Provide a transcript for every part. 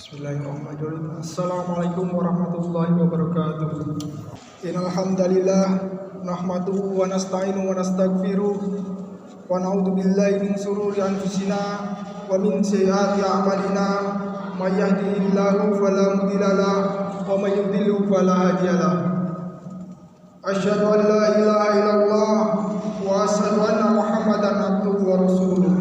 Bismillahirrahmanirrahim. Assalamualaikum warahmatullahi wabarakatuh. Innal hamdalillah nahmaduhu wa nasta'inu wa nastaghfiruh wa na'udzu billahi min shururi anfusina wa min sayyiati a'malina. May yahdihillahu fala mudilla lahu wa may yudlil fala hadiya lahu. Asyhadu an la ilaha illallah wa asyhadu anna Muhammadan abduhu wa rasuluh.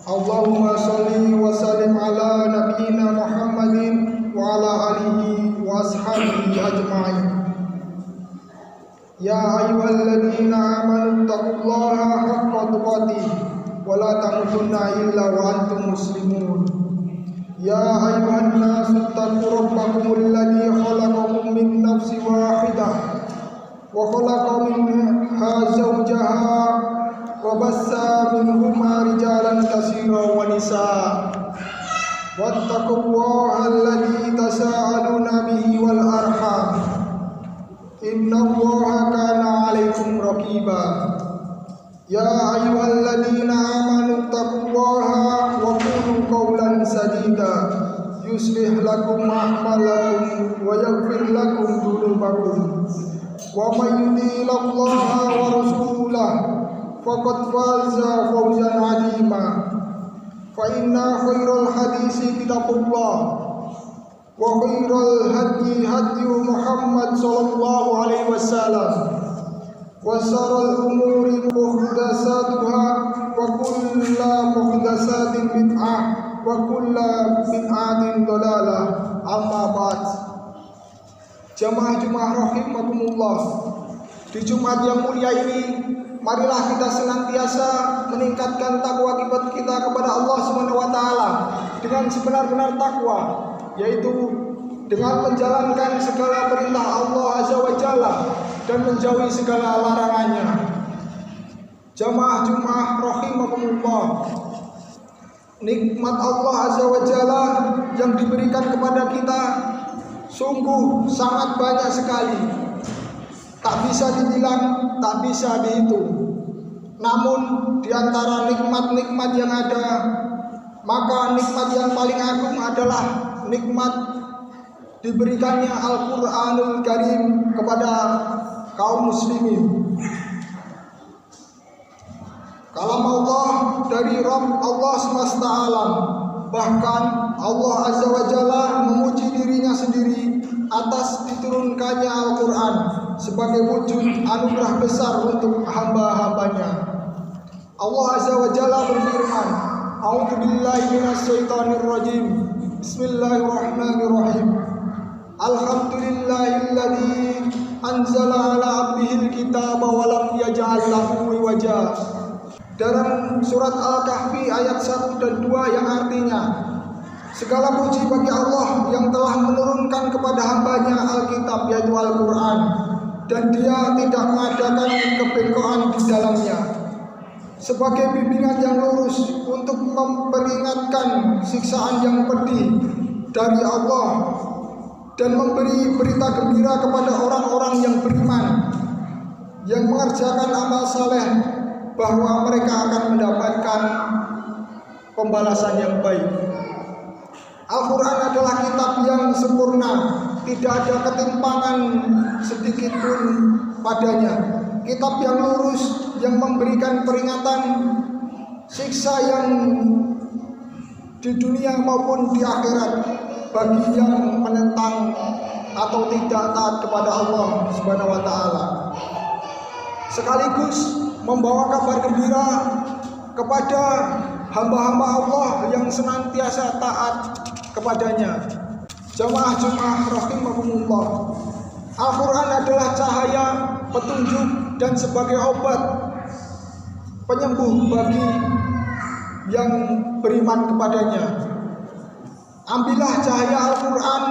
Allahumma sholli wa sallim ala nabiyyina Muhammadin wa ala alihi wa ashabihi ajma'in. Ya ayyuhalladzina amanu taqullaha haqqa tuqatih wa la tamutunna illa wa antum muslimun. Ya ayyuhan nasu taqu rabbakumul ladzi khalaqakum min nafsin wahidah wa khalaqa minha zawjaha wa bassa minhuma rijalan katsiran wa nisaa wattaqullaha alladzi tasaaluna bihi wal arham innallaha kana 'alaikum raqiba. Ya ayyuhalladzina amanu taqullaha wa qulu qawlan sadida yuslih lakum a'malakum wa yaghfir lakum dhunubakum wa may yuti'illaha wa rasulahu faqad faza fawzan 'azima. Fa inna khairal hadisi kitabullah wa khairal hadi Muhammad sallallahu alaihi wasallam wa sharral umuri muhdatsatuha wa kullu muhdatsatin bid'ah wa kullu bid'atin dhalalah. Amma ba'd. Jamaah rahimakumullah, di Jumat yang mulia ini marilah kita senantiasa meningkatkan takwa kita kepada Allah Subhanahu wa taala dengan sebenar-benar takwa, yaitu dengan menjalankan segala perintah Allah Azza wa Jalla dan menjauhi segala larangannya. Jamaah rahimakumullah, nikmat Allah Azza wa Jalla yang diberikan kepada kita sungguh sangat banyak sekali. Tak bisa dibilang, tak bisa dihitung. Namun di antara nikmat-nikmat yang ada, maka nikmat yang paling agung adalah nikmat diberikannya Al-Qur'anul Karim kepada kaum muslimin. Kalam Allah dari Rabb Allah semesta alam. Bahkan Allah Azza wa Jalla memuji dirinya sendiri atas diturunkannya Al-Quran sebagai wujud anugerah besar untuk hamba-hambanya. Allah Azza wa Jalla berfirman, A'udzu billahi minasyaitonir rajim. Bismillahirrahmanirrahim. Alhamdulillahilladzi anzala 'ala 'abdihil kitaba wa lam yaj'al lahu iwaja. Dalam surat Al-Kahfi ayat 1 dan 2 yang artinya, segala puji bagi Allah yang telah menurunkan kepada hambanya Alkitab yaitu Al-Quran, dan dia tidak mengadakan kebengkokan di dalamnya, sebagai bimbingan yang lurus untuk memperingatkan siksaan yang pedih dari Allah dan memberi berita gembira kepada orang-orang yang beriman yang mengerjakan amal saleh bahwa mereka akan mendapatkan pembalasan yang baik. Al-Quran adalah kitab yang sempurna, tidak ada ketimpangan sedikit pun padanya. Kitab yang lurus, yang memberikan peringatan siksa yang di dunia maupun di akhirat bagi yang menentang atau tidak taat kepada Allah Subhanahu wa taala. Sekaligus membawa kabar gembira kepada hamba-hamba Allah yang senantiasa taat kepadanya. Jamaah rahimakumullah, Al-Quran adalah cahaya, petunjuk, dan sebagai obat penyembuh bagi yang beriman kepadanya. Ambillah cahaya Al-Quran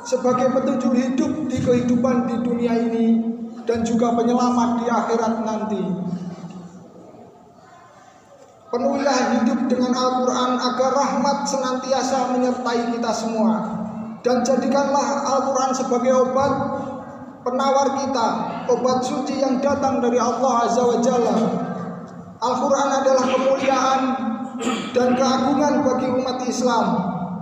sebagai petunjuk hidup di kehidupan di dunia ini dan juga penyelamat di akhirat nanti. Penuhilah hidup dengan Al-Quran agar rahmat senantiasa menyertai kita semua. Dan jadikanlah Al-Quran sebagai obat penawar kita, obat suci yang datang dari Allah Azza wa Jalla. Al-Quran adalah kemuliaan dan keagungan bagi umat Islam.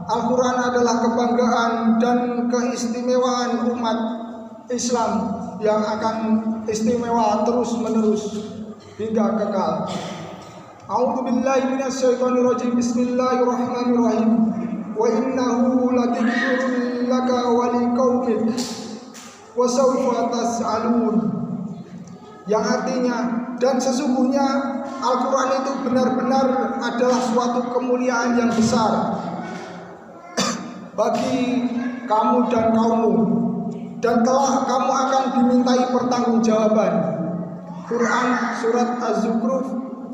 Al-Quran adalah kebanggaan dan keistimewaan umat Islam yang akan istimewa terus-menerus hingga kekal. A'udzu billahi minasyaitonir rajim. Bismillahirrahmanirrahim. Wa innahu ladzikrun laka wa liqaumik wa sawfa tas'alun. Yang artinya, dan sesungguhnya Al-Quran itu benar-benar adalah suatu kemuliaan yang besar bagi kamu dan kaummu, dan kelak kamu akan dimintai pertanggungjawaban. Quran surat Az-Zukhruf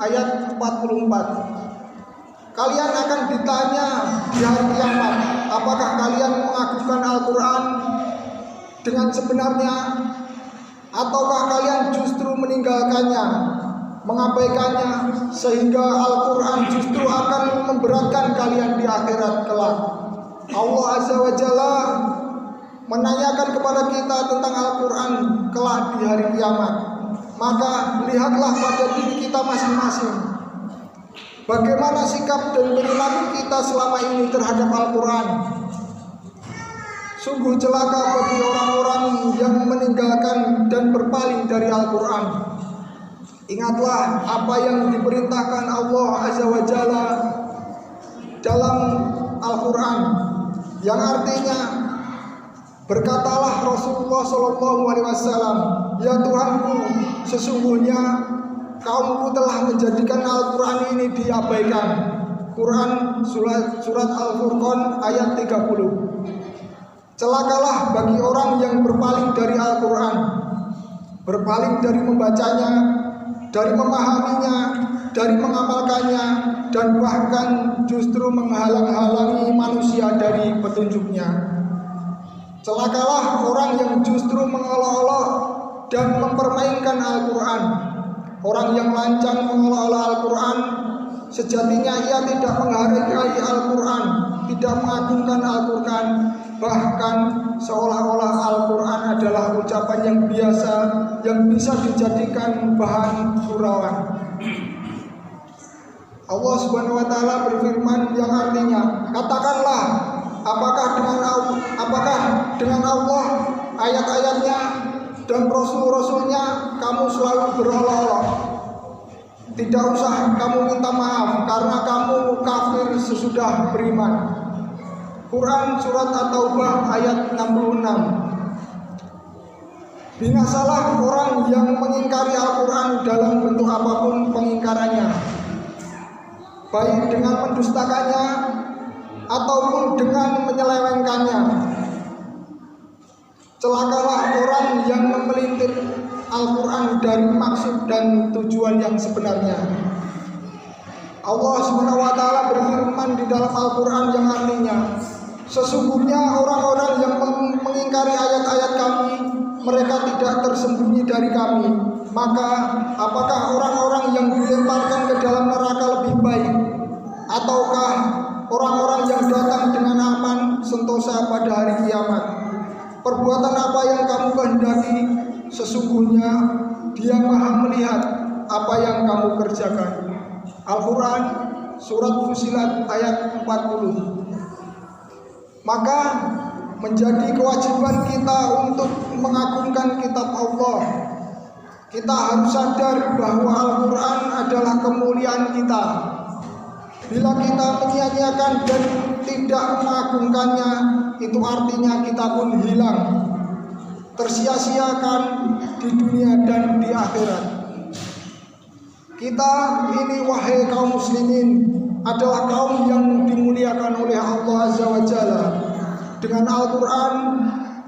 ayat 44. Kalian akan ditanya di hari kiamat, apakah kalian mengakukan Al-Quran dengan sebenarnya, ataukah kalian justru meninggalkannya, mengabaikannya, sehingga Al-Quran justru akan memberatkan kalian di akhirat kelak. Allah Azza wa Jalla menanyakan kepada kita tentang Al-Quran kelak di hari kiamat. Maka lihatlah pada diri kita masing-masing, bagaimana sikap dan perilaku kita selama ini terhadap Al-Quran. Sungguh celaka bagi orang-orang yang meninggalkan dan berpaling dari Al-Quran. Ingatlah apa yang diperintahkan Allah Azza wa Jalla dalam Al-Quran, yang artinya, berkatalah Rasulullah SAW, ya Tuhanku, sesungguhnya kaumku telah menjadikan Al-Quran ini diabaikan. Quran surat Al-Furqan ayat 30. Celakalah bagi orang yang berpaling dari Al-Quran, berpaling dari membacanya, dari memahaminya, dari mengamalkannya, dan bahkan justru menghalang-halangi manusia dari petunjuknya. Celakalah orang yang justru mengolok-olok dan mempermainkan Al-Quran. Orang yang lancang mengolah Al-Quran, sejatinya ia tidak menghargai Al-Quran, tidak mengagungkan Al-Quran, bahkan seolah-olah Al-Quran adalah ucapan yang biasa yang bisa dijadikan bahan gurauan. Allah Subhanahu wa Ta'ala berfirman yang artinya, katakanlah, apakah dengan Allah, ayat-ayatnya, dan Rasul-Rasulnya kamu selalu berolok-olok? Tidak usah kamu minta maaf karena kamu kafir sesudah beriman. Quran surat At-Taubah ayat 66. Binasalah orang yang mengingkari Al-Quran dalam bentuk apapun pengingkarannya, baik dengan mendustakannya ataupun dengan menyelewengkannya. Celakalah orang yang memelintir Al-Quran dari maksud dan tujuan yang sebenarnya. Allah Subhanahu wa Ta'ala berfirman di dalam Al-Quran yang artinya, sesungguhnya orang-orang yang mengingkari ayat-ayat kami, mereka tidak tersembunyi dari kami. Maka apakah orang-orang yang dilemparkan ke dalam neraka lebih baik, ataukah orang-orang yang datang dengan aman sentosa pada hari kiamat? Perbuatan apa yang kamu kehendaki, sesungguhnya Dia Maha melihat apa yang kamu kerjakan. Al-Quran surat Fussilat ayat 40. Maka menjadi kewajiban kita untuk mengagungkan kitab Allah. Kita harus sadar bahwa Al-Quran adalah kemuliaan kita. Bila kita menyia-nyiakan dan tidak mengagungkannya, itu artinya kita pun hilang, tersia-siakan di dunia dan di akhirat. Kita ini, wahai kaum muslimin, adalah kaum yang dimuliakan oleh Allah Azza wa Jalla. Dengan Al-Quran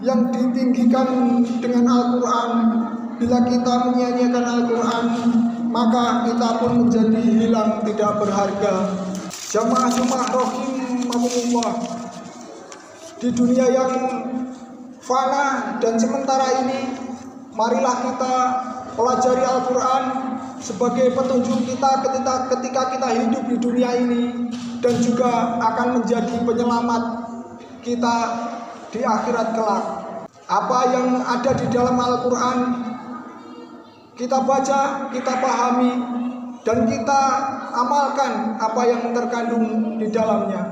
yang ditinggikan dengan Al-Quran, bila kita menyia-nyiakan Al-Quran, maka kita pun menjadi hilang, tidak berharga. Jamaah rahimahumullah, di dunia yang fana dan sementara ini, marilah kita pelajari Al-Quran sebagai petunjuk kita ketika kita hidup di dunia ini, dan juga akan menjadi penyelamat kita di akhirat kelak. Apa yang ada di dalam Al-Quran kita baca, kita pahami, dan kita amalkan apa yang terkandung di dalamnya.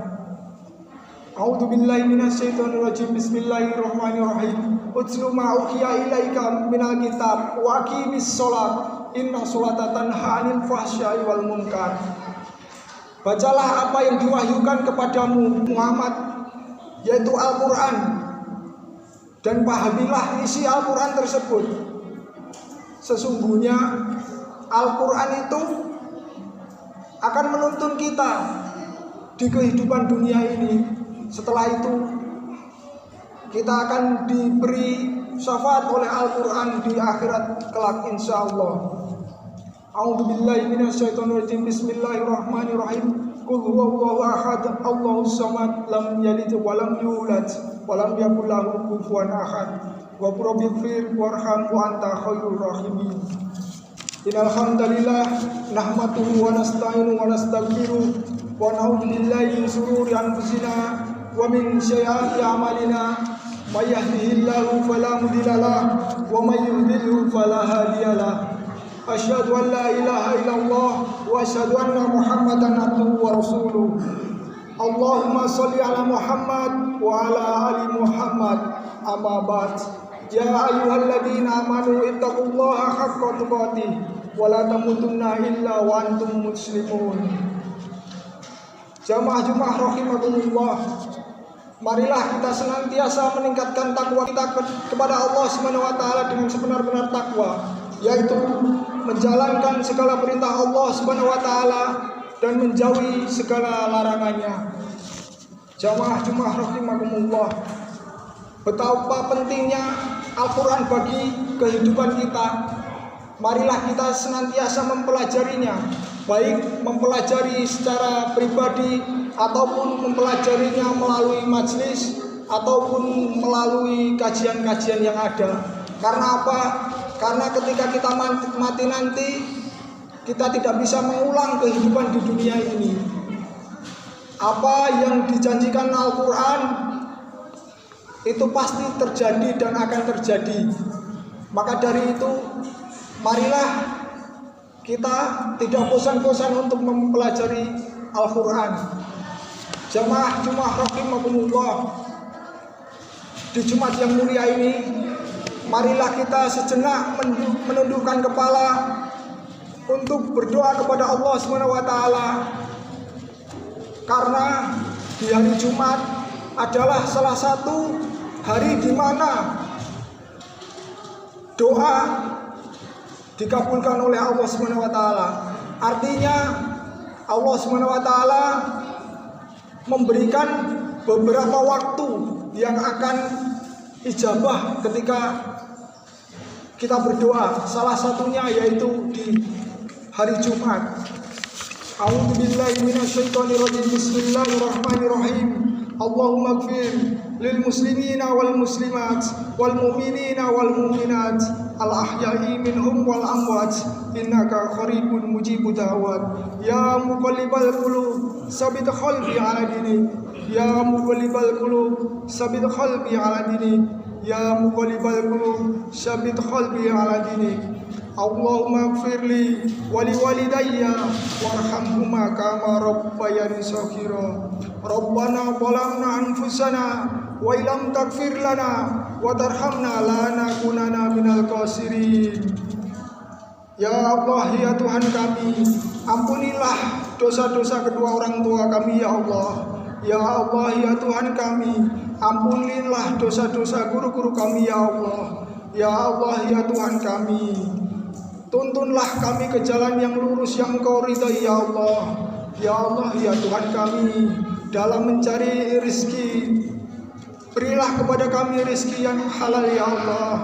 A'udzu billahi minasyaitonir rajim. Bismillahirrahmanirrahim. Utlu ma uhiya ilaika minal kitab wa aqimis shalah inna sholata tanha 'anil fahsya'i wal munkar. Bacalah apa yang diwahyukan kepadamu Muhammad, yaitu Al-Quran, dan pahamilah isi Al-Quran tersebut. Sesungguhnya Al-Quran itu akan menuntun kita di kehidupan dunia ini. Setelah itu kita akan diberi syafaat oleh Al-Quran di akhirat kelak insyaallah. A'udzu billahi minasyaitonir rajim. Bismillahirrahmanirrahim. Qul huwallahu ahad, Allahus samad, lam yalid wa lam yulad wa lam yakul lahu kufuwan ahad. Wa rabbighfir warham wa anta khairur rahimin. Innal hamdalillah nahmaduhu wa nasta'inu wa nastaghfiruh wa na'udzu billahi min shururi anfusina wa min sayyiati a'malina. May yahdihillahu fala mudilla lahu wa may yudlil fala hadiya lahu. Asyhadu an la ilaha illallah wa asyhadu anna Muhammadan abduhu wa rasuluh. Allahumma sholli ala Muhammad wa ala ali Muhammad. Amma ba'd. Ya ayyuhalladzina amanu ittaqullaha haqqa tuqatih wa la tamutunna illa wa antum muslimun. Jamaah Jumat rahimakumullah. Marilah kita senantiasa meningkatkan takwa kita kepada Allah Subhanahu wa taala dengan sebenar-benar takwa, yaitu menjalankan segala perintah Allah Subhanahu wa taala dan menjauhi segala larangannya. Jamaah Jumat rahimakumullah. Betapa pentingnya Al-Quran bagi kehidupan kita. Marilah kita senantiasa mempelajarinya, baik mempelajari secara pribadi ataupun mempelajarinya melalui majelis ataupun melalui kajian-kajian yang ada. Karena apa? Karena ketika kita mati nanti, kita tidak bisa mengulang kehidupan di dunia ini. Apa yang dijanjikan Al-Quran itu pasti terjadi dan akan terjadi. Maka dari itu, marilah kita tidak bosan-bosan untuk mempelajari Al-Quran. Jamaah Jumat rahimakumullah. Di Jumat yang mulia ini, marilah kita sejenak menundukkan kepala untuk berdoa kepada Allah SWT. Karena di hari Jumat adalah salah satu hari di mana doa dikabulkan oleh Allah SWT. Artinya Allah SWT memberikan beberapa waktu yang akan ijabah ketika kita berdoa. Salah satunya yaitu di hari Jumat. A'udzu billahi minasyaitonir rajim. Bismillahirrahmanirrahim. Allahumma ighfir lil muslimina wal muslimat wal mu'minina wal mu'minat al ahya'i minhum wal amwat innaka qaribun mujibud da'wat. Ya muqallibal qulub sabit qalbi ala dinik. Ya muqallibal qulub sabit qalbi ala dinik. Ya muqallibal qulub sabit qalbi ala dinik. Allahumma ighfirli wa liwalidayya warhamhuma kama rabbayani shaghira. Rabbana zalamna anfusana wa illam taghfir lana wa tarhamna lanakunanna minal khasirin. Ya Allah, ya Tuhan kami, ampunilah dosa-dosa kedua orang tua kami ya Allah. Ya Allah, ya Tuhan kami, ampunilah dosa-dosa guru-guru kami ya Allah. Ya Allah, ya Tuhan kami, tuntunlah kami ke jalan yang lurus yang Engkau ridhai ya Allah. Ya Allah, ya Tuhan kami, dalam mencari rezeki, berilah kepada kami rezeki yang halal ya Allah.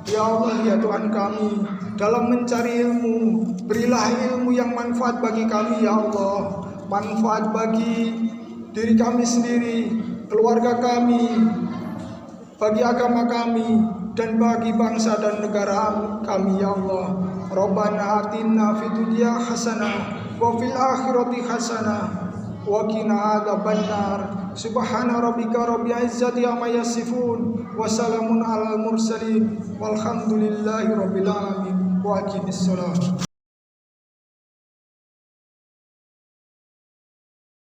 Ya Allah, ya Tuhan kami, dalam mencari ilmu, berilah ilmu yang manfaat bagi kami ya Allah. Manfaat bagi diri kami sendiri, keluarga kami, bagi agama kami, dan bagi bangsa dan negara kami ya Allah. Rabbana atina fid dunya hasanah wa fil akhirati hasanah wa qina adzabannar. Subhana rabbika rabbil izzati amma yasifun wa salamun alal mursalin walhamdulillahi rabbil alamin. Wa aqimis shalah.